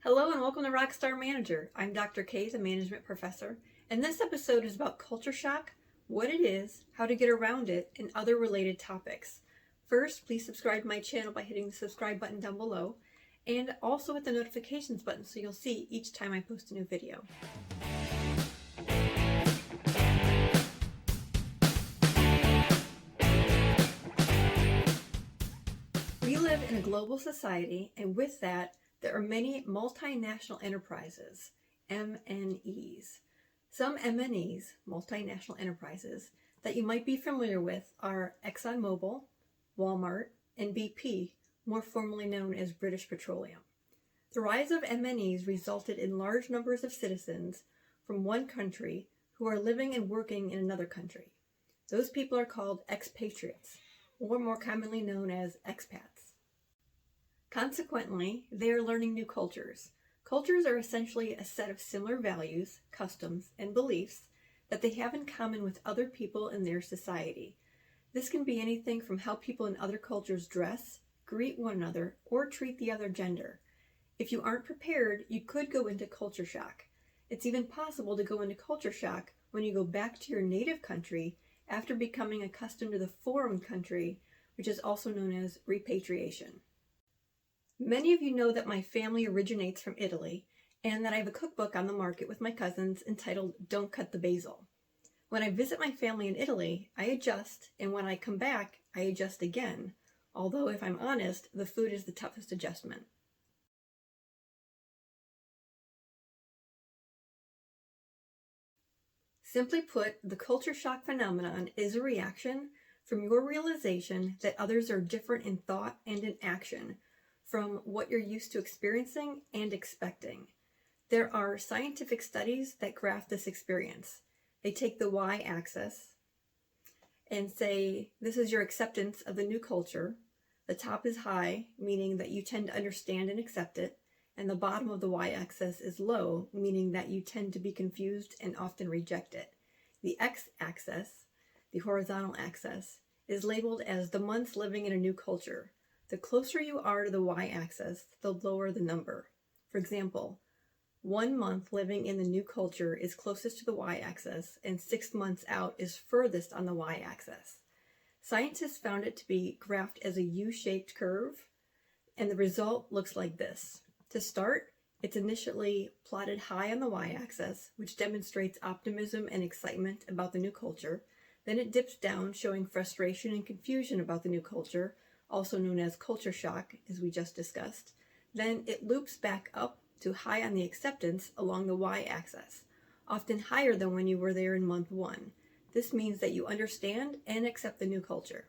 Hello and welcome to Rockstar Manager. I'm Dr. K, the management professor, and this episode is about culture shock, what it is, how to get around it, and other related topics. First, please subscribe to my channel by hitting the subscribe button down below, and also hit the notifications button so you'll see each time I post a new video. We live in a global society, and with that, there are many multinational enterprises, MNEs. Some MNEs, multinational enterprises, that you might be familiar with are ExxonMobil, Walmart, and BP, more formally known as British Petroleum. The rise of MNEs resulted in large numbers of citizens from one country who are living and working in another country. Those people are called expatriates, or more commonly known as expats. Consequently, they are learning new cultures. Cultures are essentially a set of similar values, customs, and beliefs that they have in common with other people in their society. This can be anything from how people in other cultures dress, greet one another, or treat the other gender. If you aren't prepared, you could go into culture shock. It's even possible to go into culture shock when you go back to your native country after becoming accustomed to the foreign country, which is also known as repatriation. Many of you know that my family originates from Italy and that I have a cookbook on the market with my cousins entitled Don't Cut the Basil. When I visit my family in Italy, I adjust, and when I come back, I adjust again, although if I'm honest, the food is the toughest adjustment. Simply put, the culture shock phenomenon is a reaction from your realization that others are different in thought and in action from what you're used to experiencing and expecting. There are scientific studies that graph this experience. They take the y-axis and say, this is your acceptance of the new culture. The top is high, meaning that you tend to understand and accept it, and the bottom of the y-axis is low, meaning that you tend to be confused and often reject it. The x-axis, the horizontal axis, is labeled as the months living in a new culture. The closer you are to the y-axis, the lower the number. For example, 1 month living in the new culture is closest to the y-axis, and 6 months out is furthest on the y-axis. Scientists found it to be graphed as a U-shaped curve, and the result looks like this. To start, it's initially plotted high on the y-axis, which demonstrates optimism and excitement about the new culture. Then it dips down, showing frustration and confusion about the new culture, also known as culture shock, as we just discussed. Then it loops back up to high on the acceptance along the y-axis, often higher than when you were there in month 1. This means that you understand and accept the new culture.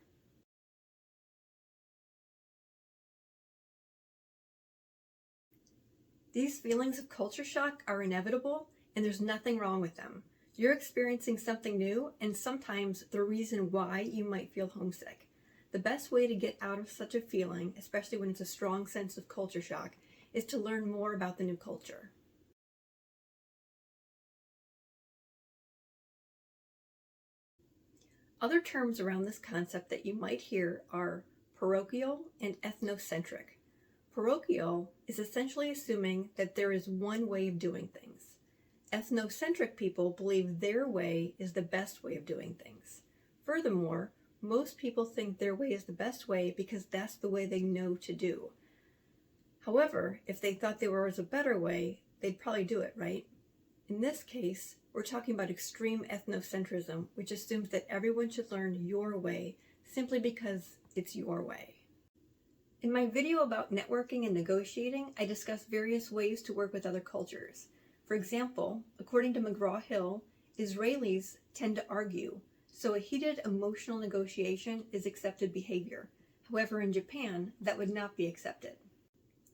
These feelings of culture shock are inevitable, and there's nothing wrong with them. You're experiencing something new, and sometimes the reason why you might feel homesick. The best way to get out of such a feeling, especially when it's a strong sense of culture shock, is to learn more about the new culture. Other terms around this concept that you might hear are parochial and ethnocentric. Parochial is essentially assuming that there is one way of doing things. Ethnocentric people believe their way is the best way of doing things. Furthermore, most people think their way is the best way because that's the way they know to do. However, if they thought there was a better way, they'd probably do it, right? In this case, we're talking about extreme ethnocentrism, which assumes that everyone should learn your way simply because it's your way. In my video about networking and negotiating, I discuss various ways to work with other cultures. For example, according to McGraw-Hill, Israelis tend to argue, so a heated emotional negotiation is accepted behavior. However, in Japan, that would not be accepted.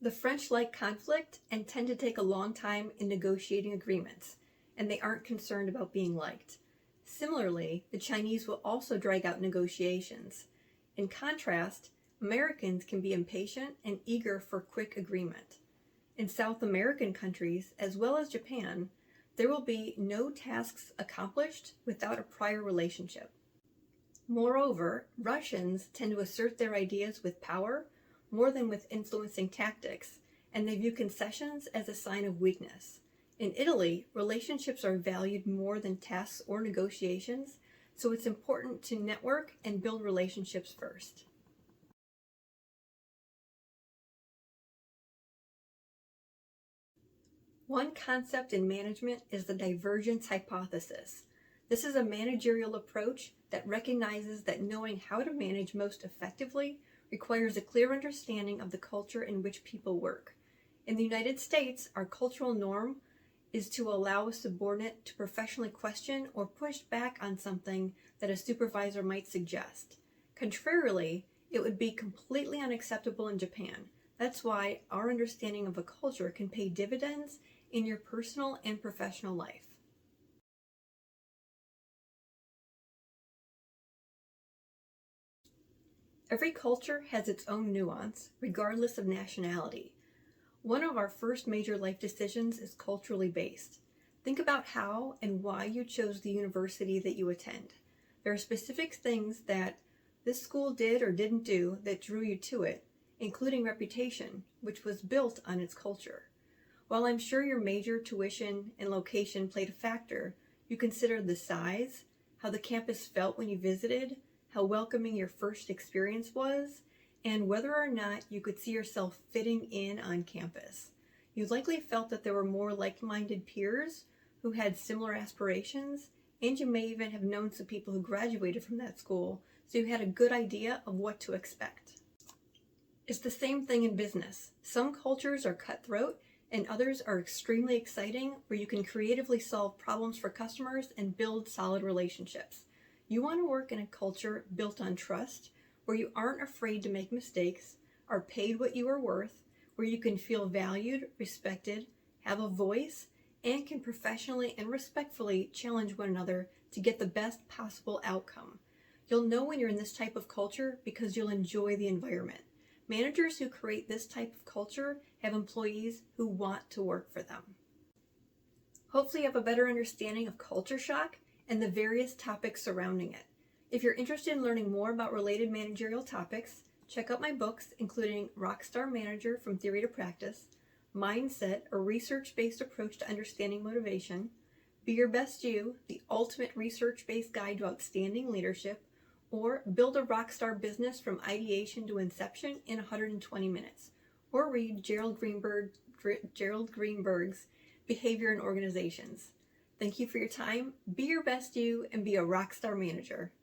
The French like conflict and tend to take a long time in negotiating agreements, and they aren't concerned about being liked. Similarly, the Chinese will also drag out negotiations. In contrast, Americans can be impatient and eager for quick agreement. In South American countries, as well as Japan, there will be no tasks accomplished without a prior relationship. Moreover, Russians tend to assert their ideas with power more than with influencing tactics, and they view concessions as a sign of weakness. In Italy, relationships are valued more than tasks or negotiations, so it's important to network and build relationships first. One concept in management is the divergence hypothesis. This is a managerial approach that recognizes that knowing how to manage most effectively requires a clear understanding of the culture in which people work. In the United States, our cultural norm is to allow a subordinate to professionally question or push back on something that a supervisor might suggest. Contrarily, it would be completely unacceptable in Japan. That's why our understanding of a culture can pay dividends in your personal and professional life. Every culture has its own nuance, regardless of nationality. One of our first major life decisions is culturally based. Think about how and why you chose the university that you attend. There are specific things that this school did or didn't do that drew you to it, including reputation, which was built on its culture. While I'm sure your major, tuition, and location played a factor, you considered the size, how the campus felt when you visited, how welcoming your first experience was, and whether or not you could see yourself fitting in on campus. You likely felt that there were more like-minded peers who had similar aspirations, and you may even have known some people who graduated from that school, so you had a good idea of what to expect. It's the same thing in business. Some cultures are cutthroat, and others are extremely exciting, where you can creatively solve problems for customers and build solid relationships. You want to work in a culture built on trust, where you aren't afraid to make mistakes, are paid what you are worth, where you can feel valued, respected, have a voice, and can professionally and respectfully challenge one another to get the best possible outcome. You'll know when you're in this type of culture because you'll enjoy the environment. Managers who create this type of culture have employees who want to work for them. Hopefully you have a better understanding of culture shock and the various topics surrounding it. If you're interested in learning more about related managerial topics, check out my books, including Rockstar Manager from Theory to Practice, Mindset, a research-based approach to understanding motivation, Be Your Best You, the ultimate research-based guide to outstanding leadership, or Build a Rockstar Business from Ideation to Inception in 120 Minutes, or read Gerald Greenberg's Behavior in Organizations. Thank you for your time. Be your best you and be a rockstar manager.